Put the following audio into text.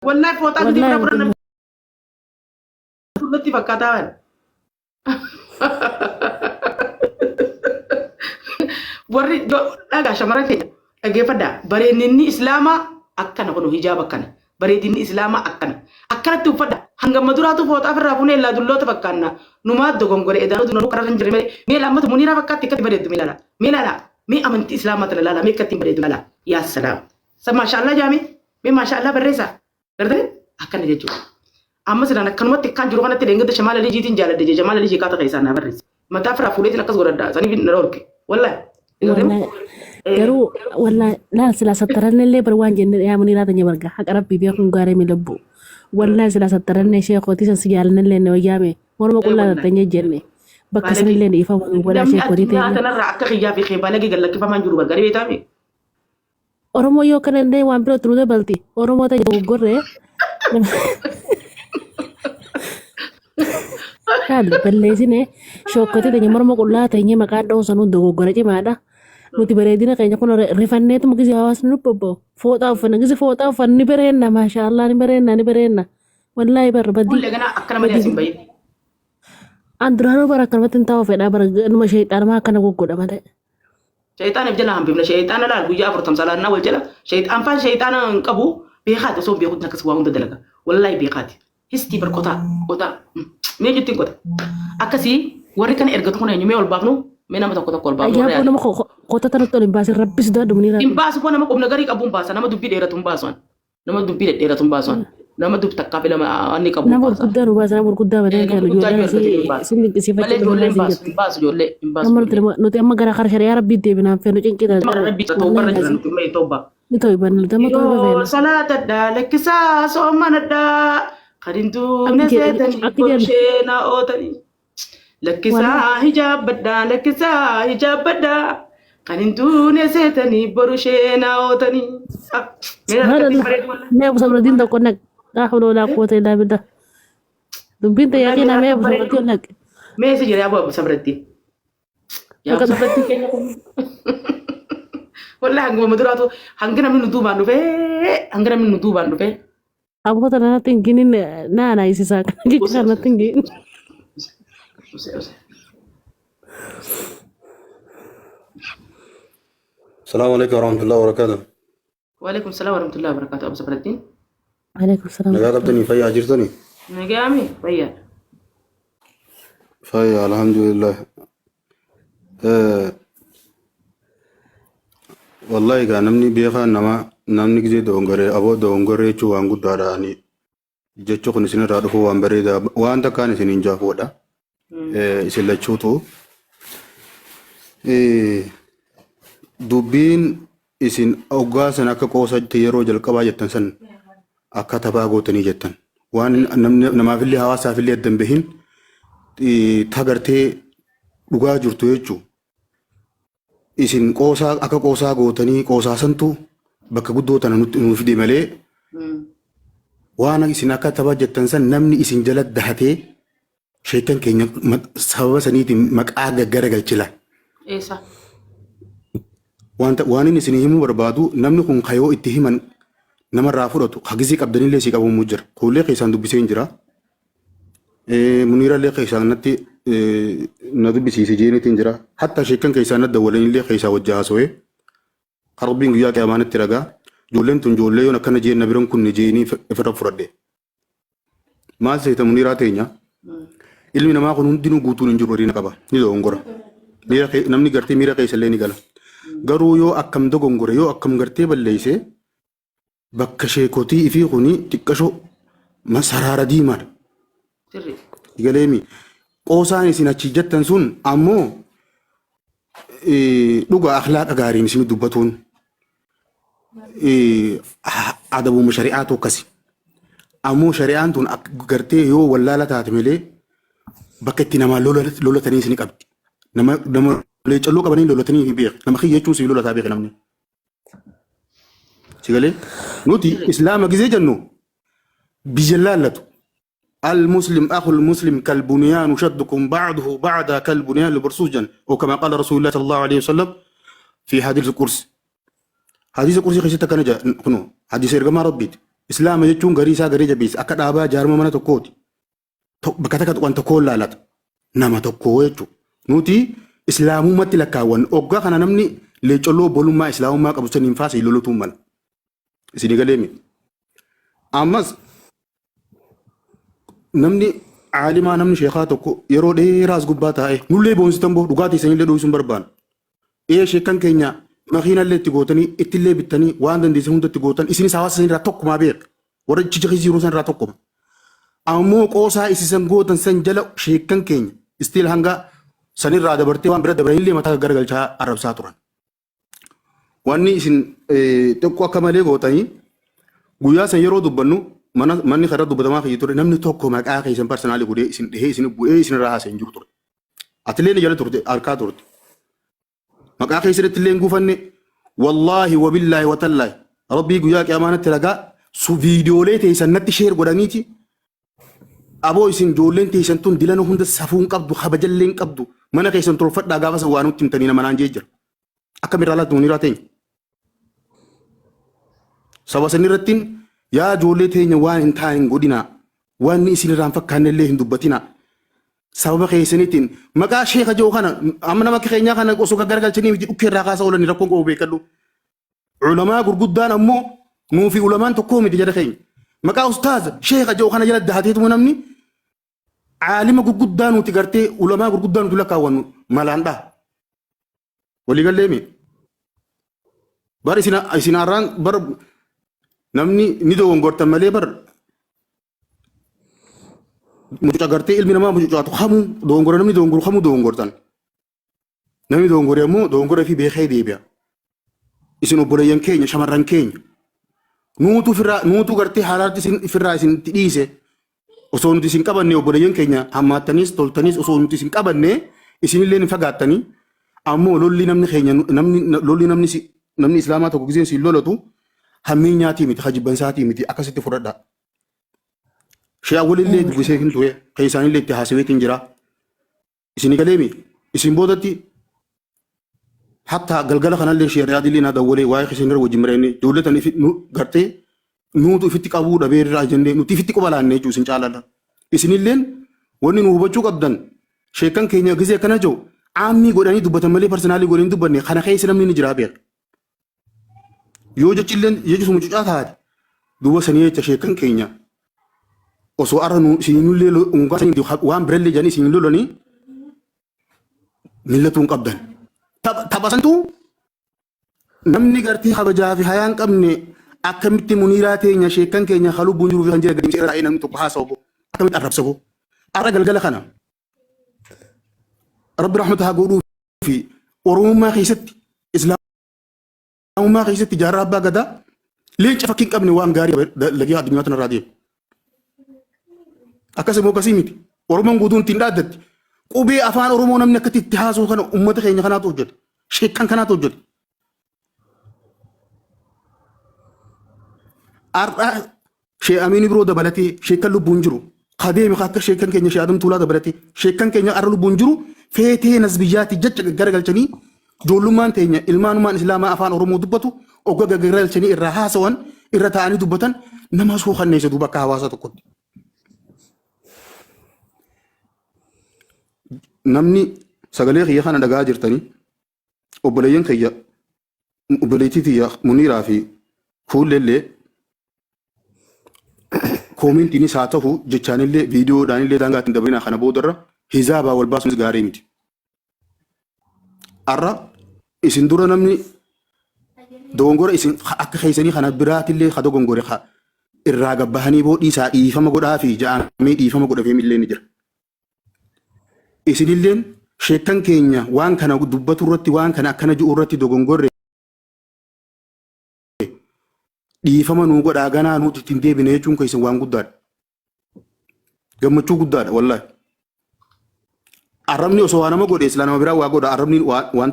والله فوتا قدي والله برا يمكن نتي فكاتان warri dhagaa shamarran keenya dhaggeeffadhaa bareedinni islaamaa akkana kun hijaaba akkana bareedinni islaamaa akkanatti uffadha hanga maduraatu fooxaa firraa fuunee illaa dulloota fakkaanna numaa dogongore edaanuu dunuu karaa hin jirre mee lammatu muniira fakkaatti akkatti bareeddu mee laala mee amantii islaamaa tala laala mee akkatti bareeddu laala yaa salaam sa maashaallah jaami mee maashaallah barreessa gartee akkana jechuudha amma sidaan akkanumatti akkaan jiru kanatti deengata shamaala lijiitiin jaaladde jamaala lijii kaata keessaa naa barreessa mataa firraa fuuleetiin akkas godhadhaa saniif na roorke wallahi garuu wallahi laal sila sattarannillee bar waan jenne yaa muniiraa tanya barga haqa rabbii beekun gaaree mi labbu wallahi sila sattarannee sheekooti san si jaalannillee ne wayyaame morma qullaa tanya jenne bakka sanillee ifa wala sheekooti tanya tanarraa akka xiyyaa fi xeebaalee gallakkifamaan jiru bargarii beetaame oromoo yoo kanallee waan biroo turuu dabalti oromoo tanya dogoggorree Kan balleessine shokkoti tanya morma qullaa tanya maqaan dha'uu sanuu dogoggora cimaadha. Nuti bareedina keenya kun rifanneetu mukisi hawaasni nubbabbo. Fooxaa uffanna gisi fooxaa uffanna ni bareenna maashaallah ni bareenna. Wallaahi barra badii. Kullee ganaa akkana malee asin bayin. An duraanuu bara akkanumatti hin taa'u fedhaa bara numa sheexaanamaa akkana goggodha malee. Sheexaanaaf jala hambifna sheexaana laal guyyaa 40 salaannaa wal jala sheexaan faan sheexaana hin qabu beekaati osoo beekutti akkas waa hunda dalaga. Wallaahi beekaati. Histii bar qotaa mee jettiin qota akkasii warri kana ergatu kun eenyu mee ol baafnu mee nama tokko ol baafnu Ayyaa nama qota tanatti ol hin baasin rabbis daa dhumniira. hin baasu kun nama qubna garii qabuun baasa nama dubbii dheeratu hin baasuan nama dubbii dheeratu hin baasuan nama dubbii takkaa fi lama inni qabu nama gurguddaa nu baasa nama gurguddaa malee kan ijoollee sin dinqisiifachuu ijoollee hin baasu ijoollee hin baasu nuti amma gara kara shari'aa rabbii deebinaan feenu cinqita rabbii ta'uu barra jiran nuti mee tobba ni ta'u ibannu dama ta'u feenu salaata addaa lekkisaa soomman addaa kadintuu neseetanii borshee ootanii lekkisaa hijaabbaddaa kadintuu neseetanii borshee ootanii mee busa biratiin tokko naq gaafa loolaa quwwata illaa billah dubbiin tayyaaqiina mee busa biratiin naq mee si jira yaa busa biratiin yaa busa biratiin keenya kun wallahi hanguma maduraatu hanga namni nu duubaan dhufee Aku kata nanti gini nah isi sak kita nanti gini. Assalamualaikum warahmatullahi wabarakatuh. Waalaikumsalam warahmatullahi wabarakatuh. Abu Sabratin. Waalaikumsalam. Nagaa qabdanii fayyaa jirtanii? Nagaami fayyaa. Fayyaa alhamdulillah. Wallahi gaa namni beekaan namni gisee dogongoree aboo dogongoree jechuun waan guddaadhaani jechuun kun isinirraa dhufuu waan bareedaa waan takkaan isin hin jaafuudha. Isin lachuutu dubbiin isin oggaa san akka qoosatti yeroo jalqabaa jettan san akka taphaa gootanii jettan waan namaafillee hawaasaafillee addan bahin tagartee dhugaa jirtu jechuun isin qoosaa akka qoosaa gootanii qoosaa santu bakka guddoo tana nuuf fide malee waan isin akka taphaa jettan san namni isin jala dahatee sheetan keenya sababa saniitiin maqaa gaggara galchila. Waan inni isin himuu barbaadu namni kun kayoo itti himan namarraa fudhatu hagisii qabdanillee si qabuun jira. Kuullee keessaan dubbisee hin jira. Muniirallee keessaan natti na dubbisiise jeenitiin jira. Hatta sheekan keessaan adda walanillee keessaa wajja haasawee harbiin guyyaa qiyamaanitti ragaa. Ijoolleen tun ijoollee yoon akkana jeen na biran kun jeenii ifirra fudhadhe. Maal seeta muniiraa teenya? Ilmi namaa kun hundinuu guutuun hin jiru horiina qaba. Ni dogongora. Namni gartee miira keessallee ni gala. Garuu yoo akkam dogongore yoo akkam gartee balleeyse bakka sheekotii ifii kuni xiqqashoo saraara diimaadha. Galeemi qoosaan isin achi jettan sun ammoo dhugaa akhlaaqa gaariin isin dubbatuun adabuma shari'aatu akkasi. Ammoo shari'aan tun gartee yoo wallaala taate malee bakka itti namaa lolatanii isin qabdi. Nama calloo qabanii lolatanii hin beeku. Nama kiyya jechuun si lolataa beeku namni. Sigalee nuti islaama gizee jennu biyya laallatu. المسلم أخو المسلم كالبنيان شدكم بعضه بعضا كالبنيان لبرسوجا وكما قال رسول الله صلى الله عليه وسلم في حديث الكرسي. حديث الكرسي خشيت كان جاء حديث إرجما ربيت Islaama jechuun garii isaa garii jabeessa akka dhaabaa jaarma mana tokkooti. Bakka takka wanta tokkoon laalata nama tokko jechuudha. Nuti islaamummaatti lakkaawwan oggaa kana namni leecolloo bolummaa islaamummaa qabu saniin faasii lolutuun mala. Isin galeemi. Ammas namni caalimaa namni sheekaa tokko yeroo dheeraas gubbaa taa'e nullee boonsitan boo dhugaatii isanillee dhuguun barbaadu. Sheekan keenya makiinallee itti gootanii ittillee bittanii waan dandeessan hundatti gootan isinis hawaasa sanirraa tokkumaa beeka. Warra jijjiirri jiruu sanirraa tokkuma. Ammoo qoosaa isisan gootan san jala sheekan keenya istiil hanga sanirraa dabartee waan bira dabaranillee mataa garagalchaa arrabsaa turan. Wanni isin tokko akka malee gootanii guyyaa san yeroo dubbannu manni karaa dubbatamaa fi ture namni tokko maqaa keessan parsanaalii godhee isin dhihee isin bu'ee isin irraa haasa'in jiru ture. Atilee ni jala turte harkaa turte. Maqaa keessatti illee guufanne wallaahi wabillaahi watallaahi rabbii guyyaa qiyaamaanatti ragaa viidiyoolee teessan natti sheer godhaniiti. Aboo isin ijoolleen teessan tun dilana hunda safuun qabdu habajalleen qabdu mana keessan tolfadhaa gaafa san waan nutti himtanii nama naan jee jira. Akka miraalaatti muniraa teenya. Saba sanirrattiin yaa ijoollee teenya waan hin taane hin godhinaa waan isin irraan fakkaanne illee hin dubbatinaa. Sababa keessaniitiin maqaa sheeka jiru kana amma nama keenyaa kana osoo garagalchanii miti dhukkee irraa kaasa oolanii rakkoon qabu beekadhu. Ulamaa gurguddaan ammoo nuufi ulamaan tokkoo miti jala keenya. Maqaa ustaaza sheeka jiru kana jala dahateetu namni caalima gurguddaa nuti gartee ulamaa gurguddaa nuti lakkaawwannu malaan dhaa. Waliigallee bar isin har'aan bar namni ni dogongortan malee bar mucuca gartee ilmi namaa mucucaatu hamuu dogongora namni dogongoru hamuu dogongortan. Namni dogongore ammoo dogongora fi beekee deebi'a. Isin obboleeyyan keenya shamarran keenya nuutu gartee haalaatti isin ifirraa isin dhiise osoo nuti isin qabanne obboleeyyan keenya hammaattanis toltanis osoo nuti isin qabanne isinillee hin fagaattanii ammoo lolli namni keenya lolli namni islaamaa tokko giseen siin lolatu hammiinyaatii miti hajibbansaatii miti akkasitti fudhadha. Shee awwalillee dubbisee hin ture keessaanillee itti haasaweetiin jira. Isin galeemi isin boodatti hatta galgala kanallee shee riyaadillee naa dawwalee waa'ee keessan irra wajjin mareenye ijoolletan gartee nuutu ifitti qabuu dhabee irraa jennee nuti ifitti qubalaannee jechuu isin caalala. Isinilleen wanni nu hubachuu qabdan sheekan keenya gisee akkana jiru ammii godhanii dubbatan malee parsanaalii godhanii dubbanne kana keessa namni ni jira beeka. Yoo jechilleen jechuun mucucaa taate duuba sanii jecha sheekan keenya osoo arra siinullee waan birallee jedhanii siin lolanii millatuun qabdan. Taphasantuu namni gartee kabajaa fi hayaan qabne akkamitti muniiraa teenya sheekan keenya halubbuun jiru fi kan jira gadi irraa namni tokko haasa'u akkamitti arrabsa koo arra galgala kana rabbi rahmata haa godhuu fi oromummaa keessatti islaamummaa keessatti jaarraa abbaa gadaa leenca fakkiin qabne waan gaarii lagee addunyaa tanarraa deemu. Akkasuma akkasii miti oromoon guutuun ittiin dhaaddatti qubee afaan oromoo namni akkatti itti haasa'u kana uummata keenya kanaatu hojjete sheekan kanaatu hojjete. Arraa shee amiini biroo dabalatee sheekan lubbuun jiru kadeemi akka sheekan keenya shee adam tuulaa dabalatee sheekan keenya arra lubbuun jiru feetee nasbiyyaatti jecha garagalchanii ijoollummaan teenya ilmaanumaan islaamaa afaan oromoo dubbatu ogga garagalchanii irraa haasa'an irra taa'anii dubbatan nama suukanneessa duuba akka hawaasa tokkotti. Namni sagalee kiyya kana dhagaa jirtanii obboleeyyan kiyya obboleettii tiyya muniiraa fi fuulleellee koomintiinis haa ta'u jechaanillee viidiyoodhaanillee daangaa ittiin dabalinaa kana boodarra hizaabaa wal baasuunis gaarii miti. Arra isin dura namni dogongora isin akka keessanii kana biraatillee ha dogongore irraa gabbahanii boodhiisaa dhiifama godhaa fi ja'amee dhiifama godhafee illee ni jira. Isinilleen sheekan keenya waan kana dubbatu irratti waan kana akkana ji'u irratti dogongorre dhiifama nuu godhaa ganaa nuti ittiin deebine jechuun keessan waan guddaadha. Gammachuu guddaadha wallaahi. Arrabni osoo waa nama godhe isla nama biraa waa godha arrabni waan